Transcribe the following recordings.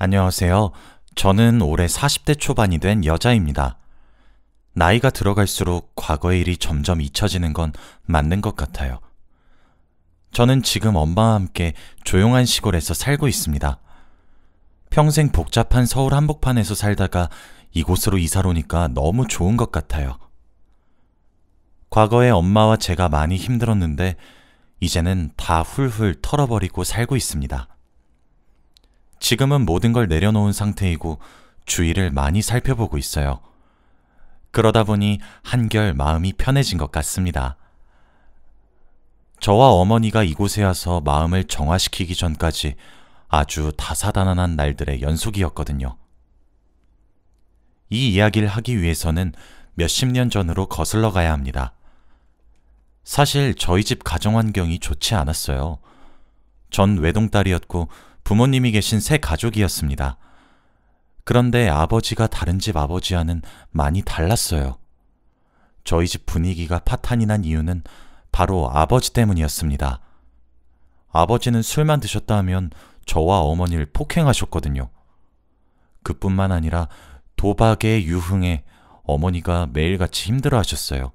안녕하세요. 저는 올해 40대 초반이 된 여자입니다. 나이가 들어갈수록 과거의 일이 점점 잊혀지는 건 맞는 것 같아요. 저는 지금 엄마와 함께 조용한 시골에서 살고 있습니다. 평생 복잡한 서울 한복판에서 살다가 이곳으로 이사를 오니까 너무 좋은 것 같아요. 과거에 엄마와 제가 많이 힘들었는데 이제는 다 훌훌 털어버리고 살고 있습니다. 지금은 모든 걸 내려놓은 상태이고 주위를 많이 살펴보고 있어요. 그러다 보니 한결 마음이 편해진 것 같습니다. 저와 어머니가 이곳에 와서 마음을 정화시키기 전까지 아주 다사다난한 날들의 연속이었거든요. 이 이야기를 하기 위해서는 몇십 년 전으로 거슬러 가야 합니다. 사실 저희 집 가정환경이 좋지 않았어요. 전 외동딸이었고 부모님이 계신 새 가족이었습니다. 그런데 아버지가 다른 집 아버지와는 많이 달랐어요. 저희 집 분위기가 파탄이 난 이유는 바로 아버지 때문이었습니다. 아버지는 술만 드셨다 하면 저와 어머니를 폭행하셨거든요. 그뿐만 아니라 도박에 유흥에 어머니가 매일같이 힘들어하셨어요.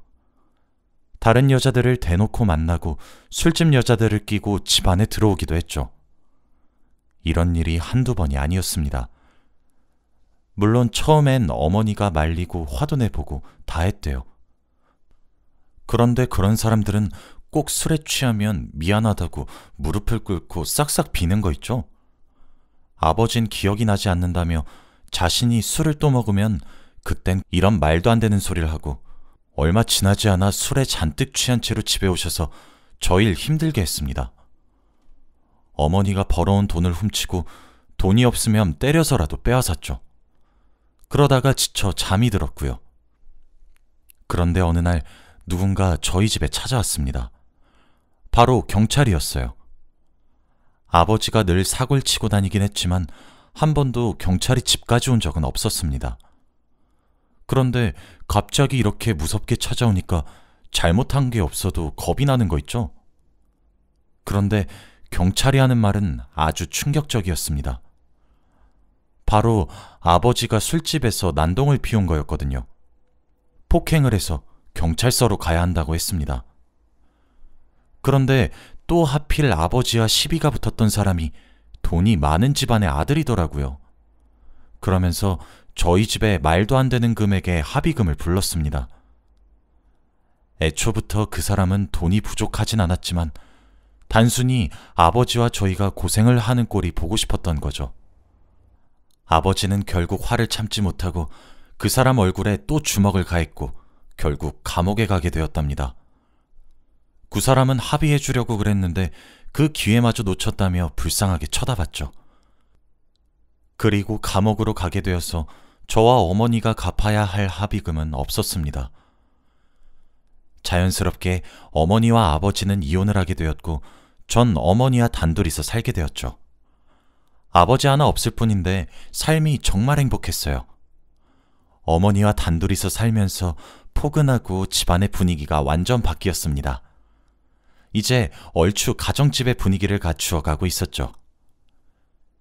다른 여자들을 대놓고 만나고 술집 여자들을 끼고 집 안에 들어오기도 했죠. 이런 일이 한두 번이 아니었습니다. 물론 처음엔 어머니가 말리고 화도 내보고 다 했대요. 그런데 그런 사람들은 꼭 술에 취하면 미안하다고 무릎을 꿇고 싹싹 비는 거 있죠? 아버진 기억이 나지 않는다며 자신이 술을 또 먹으면 그땐 이런 말도 안 되는 소리를 하고 얼마 지나지 않아 술에 잔뜩 취한 채로 집에 오셔서 저희를 힘들게 했습니다. 어머니가 벌어온 돈을 훔치고 돈이 없으면 때려서라도 빼앗았죠. 그러다가 지쳐 잠이 들었고요. 그런데 어느 날 누군가 저희 집에 찾아왔습니다. 바로 경찰이었어요. 아버지가 늘 사고를 치고 다니긴 했지만 한 번도 경찰이 집까지 온 적은 없었습니다. 그런데 갑자기 이렇게 무섭게 찾아오니까 잘못한 게 없어도 겁이 나는 거 있죠? 그런데 경찰이 하는 말은 아주 충격적이었습니다. 바로 아버지가 술집에서 난동을 피운 거였거든요. 폭행을 해서 경찰서로 가야 한다고 했습니다. 그런데 또 하필 아버지와 시비가 붙었던 사람이 돈이 많은 집안의 아들이더라고요. 그러면서 저희 집에 말도 안 되는 금액의 합의금을 불렀습니다. 애초부터 그 사람은 돈이 부족하진 않았지만 단순히 아버지와 저희가 고생을 하는 꼴이 보고 싶었던 거죠. 아버지는 결국 화를 참지 못하고 그 사람 얼굴에 또 주먹을 가했고 결국 감옥에 가게 되었답니다. 그 사람은 합의해 주려고 그랬는데 그 기회마저 놓쳤다며 불쌍하게 쳐다봤죠. 그리고 감옥으로 가게 되어서 저와 어머니가 갚아야 할 합의금은 없었습니다. 자연스럽게 어머니와 아버지는 이혼을 하게 되었고 전 어머니와 단둘이서 살게 되었죠. 아버지 하나 없을 뿐인데 삶이 정말 행복했어요. 어머니와 단둘이서 살면서 포근하고 집안의 분위기가 완전 바뀌었습니다. 이제 얼추 가정집의 분위기를 갖추어 가고 있었죠.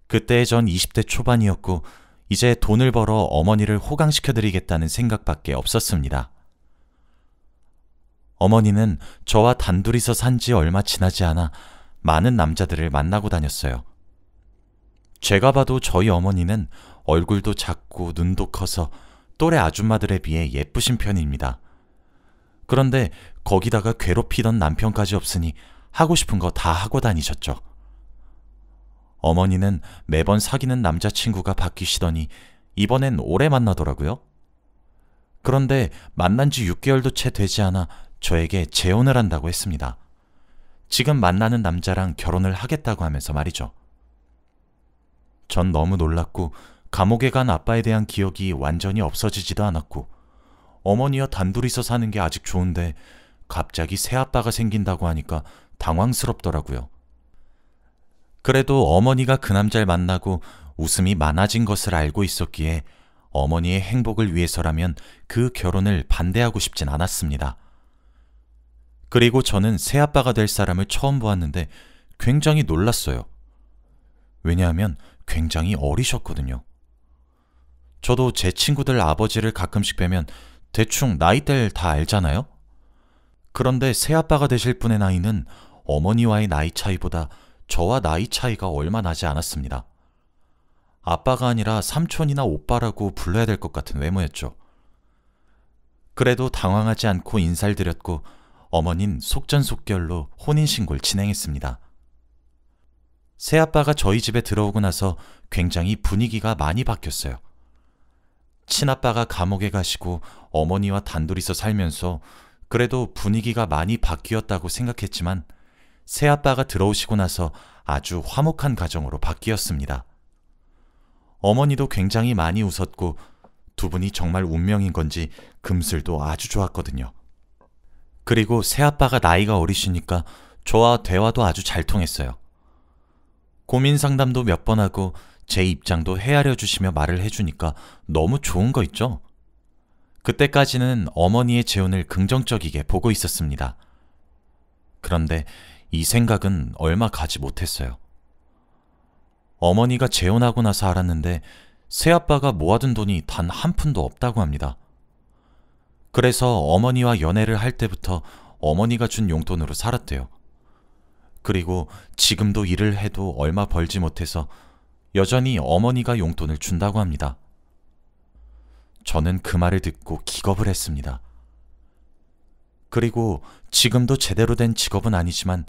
그때 전 20대 초반이었고 이제 돈을 벌어 어머니를 호강시켜드리겠다는 생각밖에 없었습니다. 어머니는 저와 단둘이서 산 지 얼마 지나지 않아 많은 남자들을 만나고 다녔어요. 제가 봐도 저희 어머니는 얼굴도 작고 눈도 커서 또래 아줌마들에 비해 예쁘신 편입니다. 그런데 거기다가 괴롭히던 남편까지 없으니 하고 싶은 거 다 하고 다니셨죠. 어머니는 매번 사귀는 남자친구가 바뀌시더니 이번엔 오래 만나더라고요. 그런데 만난 지 6개월도 채 되지 않아 저에게 재혼을 한다고 했습니다. 지금 만나는 남자랑 결혼을 하겠다고 하면서 말이죠. 전 너무 놀랐고 감옥에 간 아빠에 대한 기억이 완전히 없어지지도 않았고 어머니와 단둘이서 사는 게 아직 좋은데 갑자기 새아빠가 생긴다고 하니까 당황스럽더라고요. 그래도 어머니가 그 남자를 만나고 웃음이 많아진 것을 알고 있었기에 어머니의 행복을 위해서라면 그 결혼을 반대하고 싶진 않았습니다. 그리고 저는 새아빠가 될 사람을 처음 보았는데 굉장히 놀랐어요. 왜냐하면 굉장히 어리셨거든요. 저도 제 친구들 아버지를 가끔씩 뵈면 대충 나이대를 다 알잖아요? 그런데 새아빠가 되실 분의 나이는 어머니와의 나이 차이보다 저와 나이 차이가 얼마 나지 않았습니다. 아빠가 아니라 삼촌이나 오빠라고 불러야 될 것 같은 외모였죠. 그래도 당황하지 않고 인사를 드렸고 어머닌 속전속결로 혼인신고를 진행했습니다. 새아빠가 저희 집에 들어오고 나서 굉장히 분위기가 많이 바뀌었어요. 친아빠가 감옥에 가시고 어머니와 단둘이서 살면서 그래도 분위기가 많이 바뀌었다고 생각했지만 새아빠가 들어오시고 나서 아주 화목한 가정으로 바뀌었습니다. 어머니도 굉장히 많이 웃었고 두 분이 정말 운명인 건지 금슬도 아주 좋았거든요. 그리고 새아빠가 나이가 어리시니까 저와 대화도 아주 잘 통했어요. 고민 상담도 몇 번 하고 제 입장도 헤아려 주시며 말을 해주니까 너무 좋은 거 있죠? 그때까지는 어머니의 재혼을 긍정적이게 보고 있었습니다. 그런데 이 생각은 얼마 가지 못했어요. 어머니가 재혼하고 나서 알았는데 새아빠가 모아둔 돈이 단 한 푼도 없다고 합니다. 그래서 어머니와 연애를 할 때부터 어머니가 준 용돈으로 살았대요. 그리고 지금도 일을 해도 얼마 벌지 못해서 여전히 어머니가 용돈을 준다고 합니다. 저는 그 말을 듣고 기겁을 했습니다. 그리고 지금도 제대로 된 직업은 아니지만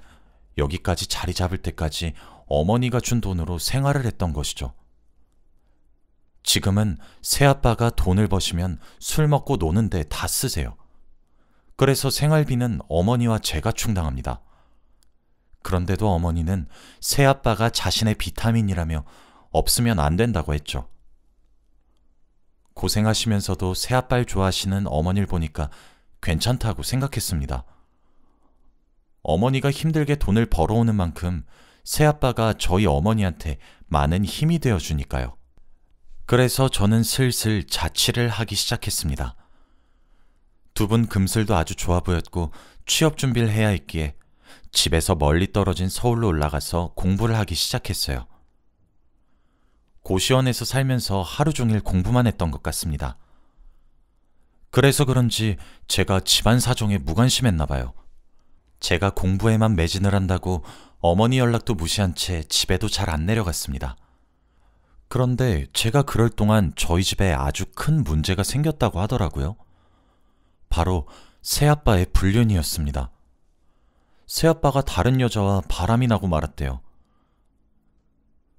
여기까지 자리 잡을 때까지 어머니가 준 돈으로 생활을 했던 것이죠. 지금은 새아빠가 돈을 버시면 술 먹고 노는데 다 쓰세요. 그래서 생활비는 어머니와 제가 충당합니다. 그런데도 어머니는 새아빠가 자신의 비타민이라며 없으면 안 된다고 했죠. 고생하시면서도 새아빠를 좋아하시는 어머니를 보니까 괜찮다고 생각했습니다. 어머니가 힘들게 돈을 벌어오는 만큼 새아빠가 저희 어머니한테 많은 힘이 되어주니까요. 그래서 저는 슬슬 자취를 하기 시작했습니다. 두 분 금슬도 아주 좋아 보였고 취업 준비를 해야 했기에 집에서 멀리 떨어진 서울로 올라가서 공부를 하기 시작했어요. 고시원에서 살면서 하루 종일 공부만 했던 것 같습니다. 그래서 그런지 제가 집안 사정에 무관심했나 봐요. 제가 공부에만 매진을 한다고 어머니 연락도 무시한 채 집에도 잘 안 내려갔습니다. 그런데 제가 그럴 동안 저희 집에 아주 큰 문제가 생겼다고 하더라고요. 바로 새아빠의 불륜이었습니다. 새아빠가 다른 여자와 바람이 나고 말았대요.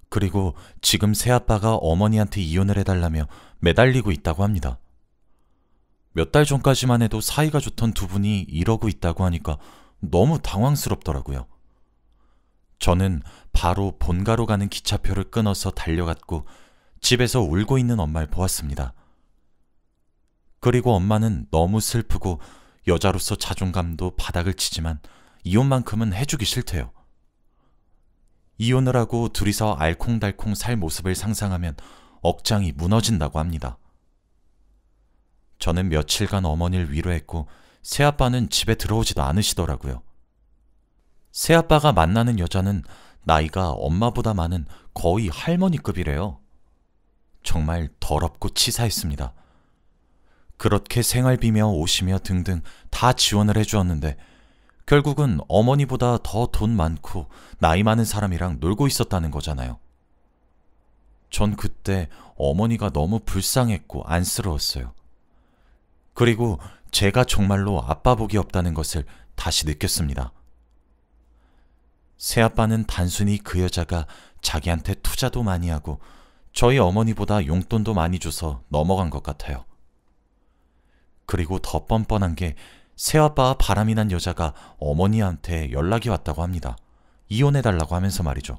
그리고 지금 새아빠가 어머니한테 이혼을 해달라며 매달리고 있다고 합니다. 몇 달 전까지만 해도 사이가 좋던 두 분이 이러고 있다고 하니까 너무 당황스럽더라고요. 저는 바로 본가로 가는 기차표를 끊어서 달려갔고 집에서 울고 있는 엄마를 보았습니다. 그리고 엄마는 너무 슬프고 여자로서 자존감도 바닥을 치지만 이혼만큼은 해주기 싫대요. 이혼을 하고 둘이서 알콩달콩 살 모습을 상상하면 억장이 무너진다고 합니다. 저는 며칠간 어머니를 위로했고 새아빠는 집에 들어오지도 않으시더라고요. 새아빠가 만나는 여자는 나이가 엄마보다 많은 거의 할머니급이래요. 정말 더럽고 치사했습니다. 그렇게 생활비며 옷이며 등등 다 지원을 해주었는데 결국은 어머니보다 더 돈 많고 나이 많은 사람이랑 놀고 있었다는 거잖아요. 전 그때 어머니가 너무 불쌍했고 안쓰러웠어요. 그리고 제가 정말로 아빠 복이 없다는 것을 다시 느꼈습니다. 새아빠는 단순히 그 여자가 자기한테 투자도 많이 하고 저희 어머니보다 용돈도 많이 줘서 넘어간 것 같아요. 그리고 더 뻔뻔한 게 새아빠와 바람이 난 여자가 어머니한테 연락이 왔다고 합니다. 이혼해달라고 하면서 말이죠.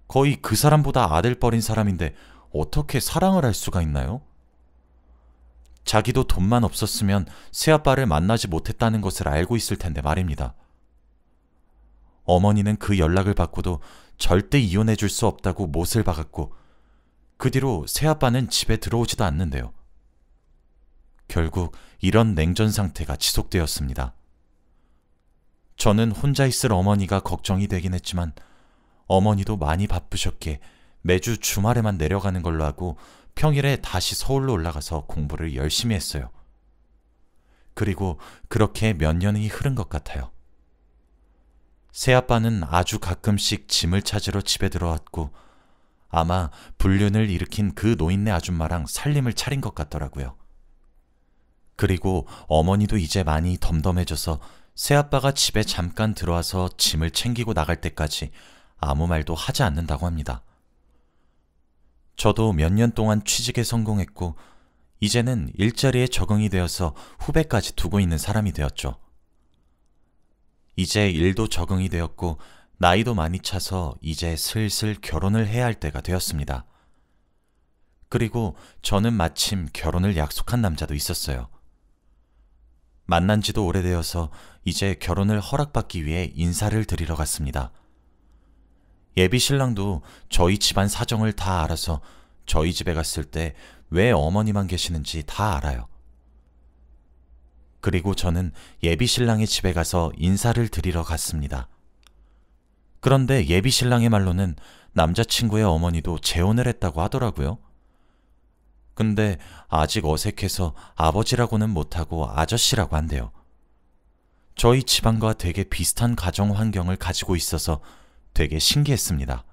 거의 그 사람보다 아들뻘인 사람인데 어떻게 사랑을 할 수가 있나요? 자기도 돈만 없었으면 새아빠를 만나지 못했다는 것을 알고 있을 텐데 말입니다. 어머니는 그 연락을 받고도 절대 이혼해 줄 수 없다고 못을 박았고 그 뒤로 새아빠는 집에 들어오지도 않는데요. 결국 이런 냉전 상태가 지속되었습니다. 저는 혼자 있을 어머니가 걱정이 되긴 했지만 어머니도 많이 바쁘셨기에 매주 주말에만 내려가는 걸로 하고 평일에 다시 서울로 올라가서 공부를 열심히 했어요. 그리고 그렇게 몇 년이 흐른 것 같아요. 새아빠는 아주 가끔씩 짐을 찾으러 집에 들어왔고 아마 불륜을 일으킨 그 노인네 아줌마랑 살림을 차린 것 같더라고요. 그리고 어머니도 이제 많이 덤덤해져서 새아빠가 집에 잠깐 들어와서 짐을 챙기고 나갈 때까지 아무 말도 하지 않는다고 합니다. 저도 몇 년 동안 취직에 성공했고 이제는 일자리에 적응이 되어서 후배까지 두고 있는 사람이 되었죠. 이제 일도 적응이 되었고 나이도 많이 차서 이제 슬슬 결혼을 해야 할 때가 되었습니다. 그리고 저는 마침 결혼을 약속한 남자도 있었어요. 만난 지도 오래되어서 이제 결혼을 허락받기 위해 인사를 드리러 갔습니다. 예비 신랑도 저희 집안 사정을 다 알아서 저희 집에 갔을 때 왜 어머니만 계시는지 다 알아요. 그리고 저는 예비 신랑의 집에 가서 인사를 드리러 갔습니다. 그런데 예비 신랑의 말로는 남자친구의 어머니도 재혼을 했다고 하더라고요. 근데 아직 어색해서 아버지라고는 못하고 아저씨라고 한대요. 저희 집안과 되게 비슷한 가정 환경을 가지고 있어서 되게 신기했습니다.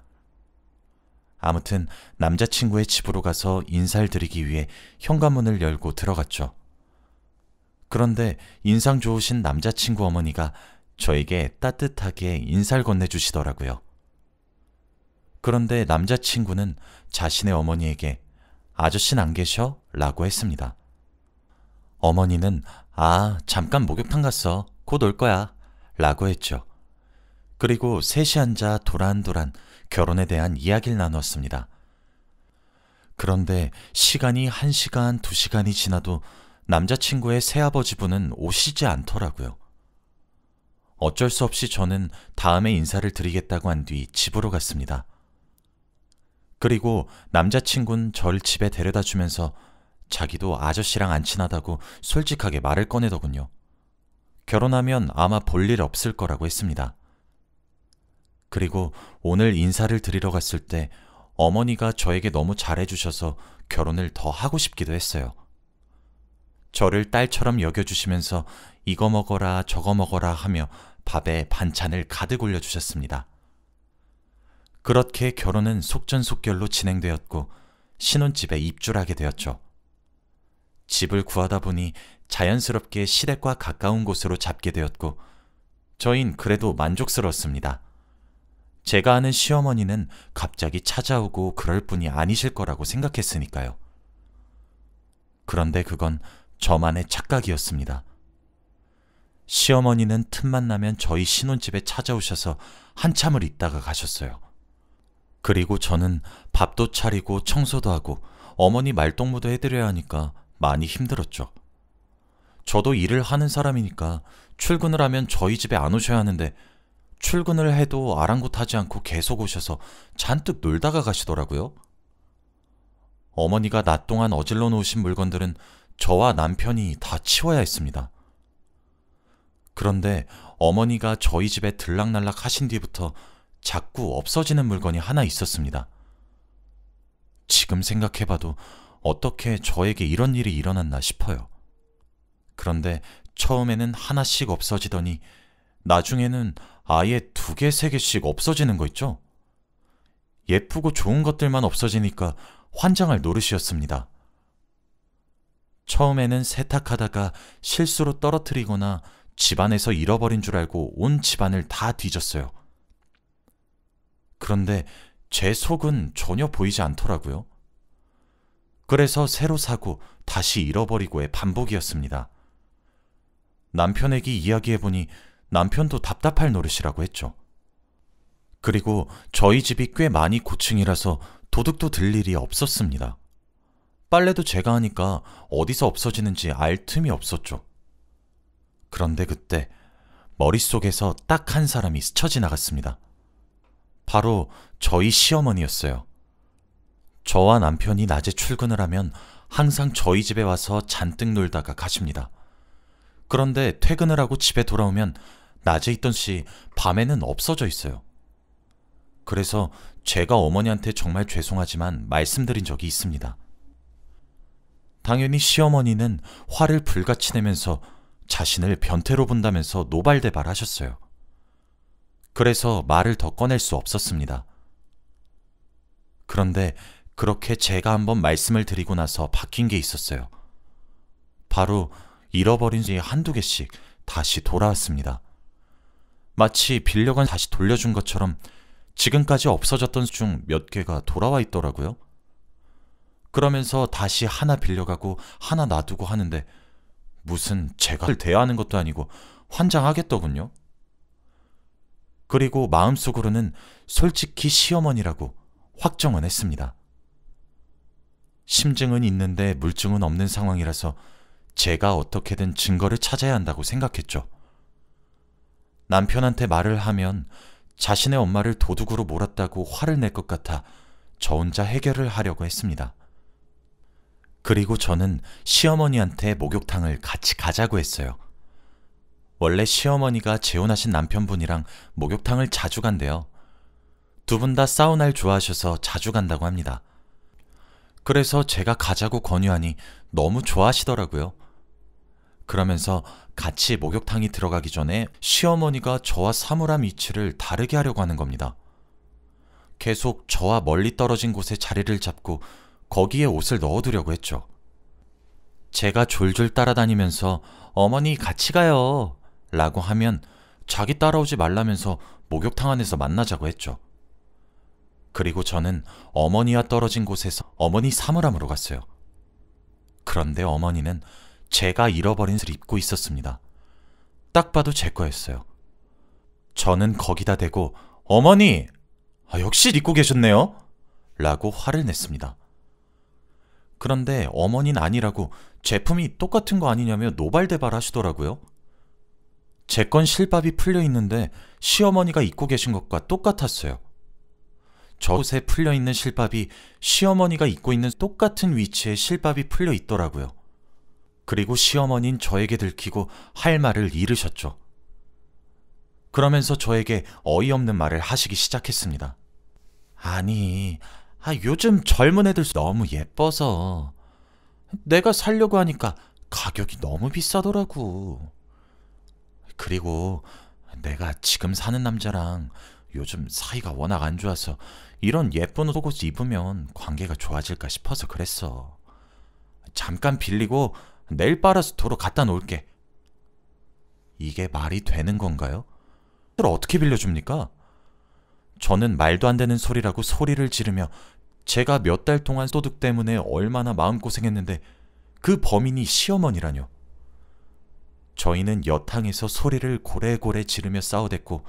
아무튼 남자친구의 집으로 가서 인사를 드리기 위해 현관문을 열고 들어갔죠. 그런데 인상 좋으신 남자친구 어머니가 저에게 따뜻하게 인사를 건네주시더라고요. 그런데 남자친구는 자신의 어머니에게 아저씨는 안 계셔? 라고 했습니다. 어머니는 잠깐 목욕탕 갔어. 곧 올 거야. 라고 했죠. 그리고 셋이 앉아 도란도란 결혼에 대한 이야기를 나누었습니다. 그런데 시간이 1시간, 2시간이 지나도 남자친구의 새아버지분은 오시지 않더라고요. 어쩔 수 없이 저는 다음에 인사를 드리겠다고 한 뒤 집으로 갔습니다. 그리고 남자친구는 저를 집에 데려다 주면서 자기도 아저씨랑 안 친하다고 솔직하게 말을 꺼내더군요. 결혼하면 아마 볼 일 없을 거라고 했습니다. 그리고 오늘 인사를 드리러 갔을 때 어머니가 저에게 너무 잘해주셔서 결혼을 더 하고 싶기도 했어요. 저를 딸처럼 여겨주시면서 이거 먹어라 저거 먹어라 하며 밥에 반찬을 가득 올려주셨습니다. 그렇게 결혼은 속전속결로 진행되었고 신혼집에 입주하게 되었죠. 집을 구하다 보니 자연스럽게 시댁과 가까운 곳으로 잡게 되었고 저흰 그래도 만족스러웠습니다. 제가 아는 시어머니는 갑자기 찾아오고 그럴 분이 아니실 거라고 생각했으니까요. 그런데 그건 저만의 착각이었습니다. 시어머니는 틈만 나면 저희 신혼집에 찾아오셔서 한참을 있다가 가셨어요. 그리고 저는 밥도 차리고 청소도 하고 어머니 말동무도 해드려야 하니까 많이 힘들었죠. 저도 일을 하는 사람이니까 출근을 하면 저희 집에 안 오셔야 하는데 출근을 해도 아랑곳하지 않고 계속 오셔서 잔뜩 놀다가 가시더라고요. 어머니가 낮 동안 어질러 놓으신 물건들은 저와 남편이 다 치워야 했습니다. 그런데 어머니가 저희 집에 들락날락 하신 뒤부터 자꾸 없어지는 물건이 하나 있었습니다. 지금 생각해봐도 어떻게 저에게 이런 일이 일어났나 싶어요. 그런데 처음에는 하나씩 없어지더니 나중에는 아예 2개, 3개씩 없어지는 거 있죠? 예쁘고 좋은 것들만 없어지니까 환장할 노릇이었습니다. 처음에는 세탁하다가 실수로 떨어뜨리거나 집안에서 잃어버린 줄 알고 온 집안을 다 뒤졌어요. 그런데 제 속은 전혀 보이지 않더라고요. 그래서 새로 사고 다시 잃어버리고의 반복이었습니다. 남편에게 이야기해보니 남편도 답답할 노릇이라고 했죠. 그리고 저희 집이 꽤 많이 고층이라서 도둑도 들 일이 없었습니다. 빨래도 제가 하니까 어디서 없어지는지 알 틈이 없었죠. 그런데 그때 머릿속에서 딱 한 사람이 스쳐 지나갔습니다. 바로 저희 시어머니였어요. 저와 남편이 낮에 출근을 하면 항상 저희 집에 와서 잔뜩 놀다가 가십니다. 그런데 퇴근을 하고 집에 돌아오면 낮에 있던 시 밤에는 없어져 있어요. 그래서 제가 어머니한테 정말 죄송하지만 말씀드린 적이 있습니다. 당연히 시어머니는 화를 불같이 내면서 자신을 변태로 본다면서 노발대발하셨어요. 그래서 말을 더 꺼낼 수 없었습니다. 그런데 그렇게 제가 한번 말씀을 드리고 나서 바뀐 게 있었어요. 바로 잃어버린 지 한두 개씩 다시 돌아왔습니다. 마치 빌려간 다시 돌려준 것처럼 지금까지 없어졌던 중 몇 개가 돌아와 있더라고요. 그러면서 다시 하나 빌려가고 하나 놔두고 하는데 무슨 제가 대하는 것도 아니고 환장하겠더군요. 그리고 마음속으로는 솔직히 시어머니라고 확정은 했습니다. 심증은 있는데 물증은 없는 상황이라서 제가 어떻게든 증거를 찾아야 한다고 생각했죠. 남편한테 말을 하면 자신의 엄마를 도둑으로 몰았다고 화를 낼 것 같아 저 혼자 해결을 하려고 했습니다. 그리고 저는 시어머니한테 목욕탕을 같이 가자고 했어요. 원래 시어머니가 재혼하신 남편분이랑 목욕탕을 자주 간대요. 두 분 다 사우나를 좋아하셔서 자주 간다고 합니다. 그래서 제가 가자고 권유하니 너무 좋아하시더라고요. 그러면서 같이 목욕탕이 들어가기 전에 시어머니가 저와 사물함 위치를 다르게 하려고 하는 겁니다. 계속 저와 멀리 떨어진 곳에 자리를 잡고 거기에 옷을 넣어두려고 했죠. 제가 졸졸 따라다니면서 어머니 같이 가요 라고 하면 자기 따라오지 말라면서 목욕탕 안에서 만나자고 했죠. 그리고 저는 어머니와 떨어진 곳에서 어머니 사물함으로 갔어요. 그런데 어머니는 제가 잃어버린 옷을 입고 있었습니다. 딱 봐도 제 거였어요. 저는 거기다 대고 어머니! 역시 입고 계셨네요? 라고 화를 냈습니다. 그런데 어머니는 아니라고 제품이 똑같은 거 아니냐며 노발대발 하시더라고요. 제 건 실밥이 풀려 있는데 시어머니가 입고 계신 것과 똑같았어요. 저 옷에 풀려 있는 실밥이 시어머니가 입고 있는 똑같은 위치에 실밥이 풀려 있더라고요. 그리고 시어머니는 저에게 들키고 할 말을 잃으셨죠. 그러면서 저에게 어이없는 말을 하시기 시작했습니다. 아니, 요즘 젊은 애들 너무 예뻐서 내가 사려고 하니까 가격이 너무 비싸더라고. 그리고 내가 지금 사는 남자랑 요즘 사이가 워낙 안 좋아서 이런 예쁜 속옷 입으면 관계가 좋아질까 싶어서 그랬어. 잠깐 빌리고 내일 빨아서 도로 갖다 놓을게. 이게 말이 되는 건가요? 그걸 어떻게 빌려줍니까? 저는 말도 안 되는 소리라고 소리를 지르며 제가 몇 달 동안 소득 때문에 얼마나 마음고생했는데 그 범인이 시어머니라뇨. 저희는 여탕에서 소리를 고래고래 지르며 싸워댔고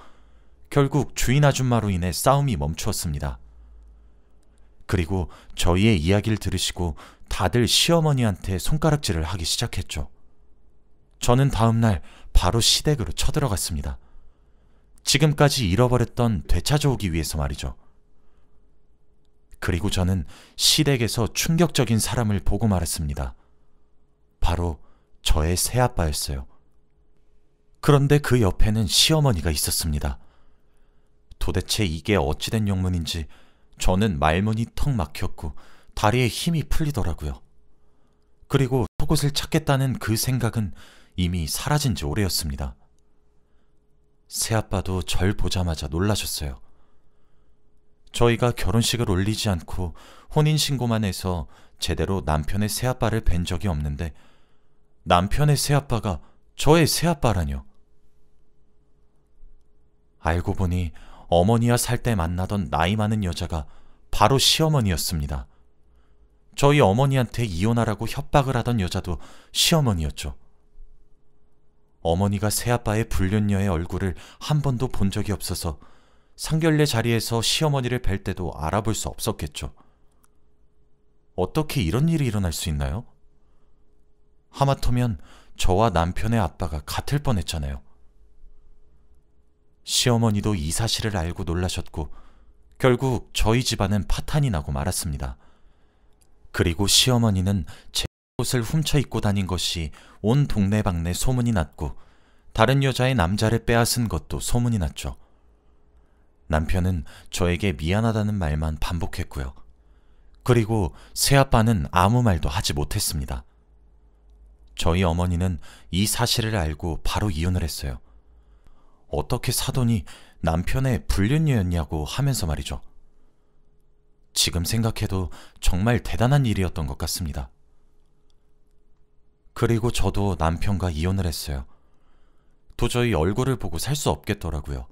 결국 주인 아줌마로 인해 싸움이 멈추었습니다. 그리고 저희의 이야기를 들으시고 다들 시어머니한테 손가락질을 하기 시작했죠. 저는 다음날 바로 시댁으로 쳐들어갔습니다. 지금까지 잃어버렸던 되찾아오기 위해서 말이죠. 그리고 저는 시댁에서 충격적인 사람을 보고 말았습니다. 바로 저의 새아빠였어요. 그런데 그 옆에는 시어머니가 있었습니다. 도대체 이게 어찌된 영문인지 저는 말문이 턱 막혔고 다리에 힘이 풀리더라고요. 그리고 속옷을 찾겠다는 그 생각은 이미 사라진 지 오래였습니다. 새아빠도 절 보자마자 놀라셨어요. 저희가 결혼식을 올리지 않고 혼인신고만 해서 제대로 남편의 새아빠를 뵌 적이 없는데 남편의 새아빠가 저의 새아빠라뇨. 알고 보니 어머니와 살 때 만나던 나이 많은 여자가 바로 시어머니였습니다. 저희 어머니한테 이혼하라고 협박을 하던 여자도 시어머니였죠. 어머니가 새아빠의 불륜녀의 얼굴을 한 번도 본 적이 없어서 상견례 자리에서 시어머니를 뵐 때도 알아볼 수 없었겠죠. 어떻게 이런 일이 일어날 수 있나요? 하마터면 저와 남편의 아빠가 같을 뻔했잖아요. 시어머니도 이 사실을 알고 놀라셨고 결국 저희 집안은 파탄이 나고 말았습니다. 그리고 시어머니는 제 옷을 훔쳐 입고 다닌 것이 온 동네방네 소문이 났고 다른 여자의 남자를 빼앗은 것도 소문이 났죠. 남편은 저에게 미안하다는 말만 반복했고요. 그리고 새아빠는 아무 말도 하지 못했습니다. 저희 어머니는 이 사실을 알고 바로 이혼을 했어요. 어떻게 사돈이 남편의 불륜녀였냐고 하면서 말이죠. 지금 생각해도 정말 대단한 일이었던 것 같습니다. 그리고 저도 남편과 이혼을 했어요. 도저히 얼굴을 보고 살 수 없겠더라고요.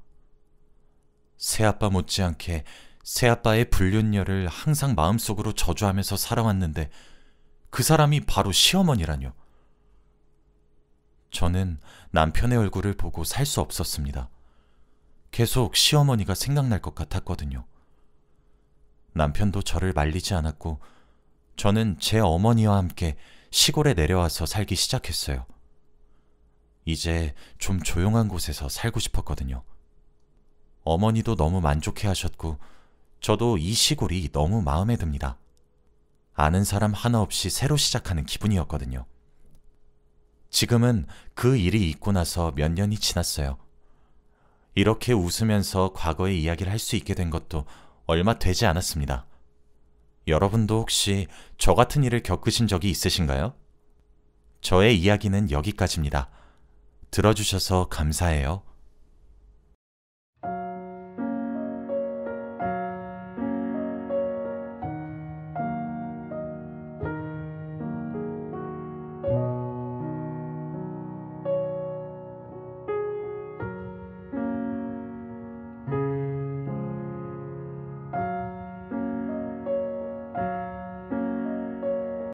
새아빠 못지않게 새아빠의 불륜녀를 항상 마음속으로 저주하면서 살아왔는데 그 사람이 바로 시어머니라뇨. 저는 남편의 얼굴을 보고 살 수 없었습니다. 계속 시어머니가 생각날 것 같았거든요. 남편도 저를 말리지 않았고 저는 제 어머니와 함께 시골에 내려와서 살기 시작했어요. 이제 좀 조용한 곳에서 살고 싶었거든요. 어머니도 너무 만족해 하셨고 저도 이 시골이 너무 마음에 듭니다. 아는 사람 하나 없이 새로 시작하는 기분이었거든요. 지금은 그 일이 있고 나서 몇 년이 지났어요. 이렇게 웃으면서 과거의 이야기를 할 수 있게 된 것도 얼마 되지 않았습니다. 여러분도 혹시 저 같은 일을 겪으신 적이 있으신가요? 저의 이야기는 여기까지입니다. 들어주셔서 감사해요.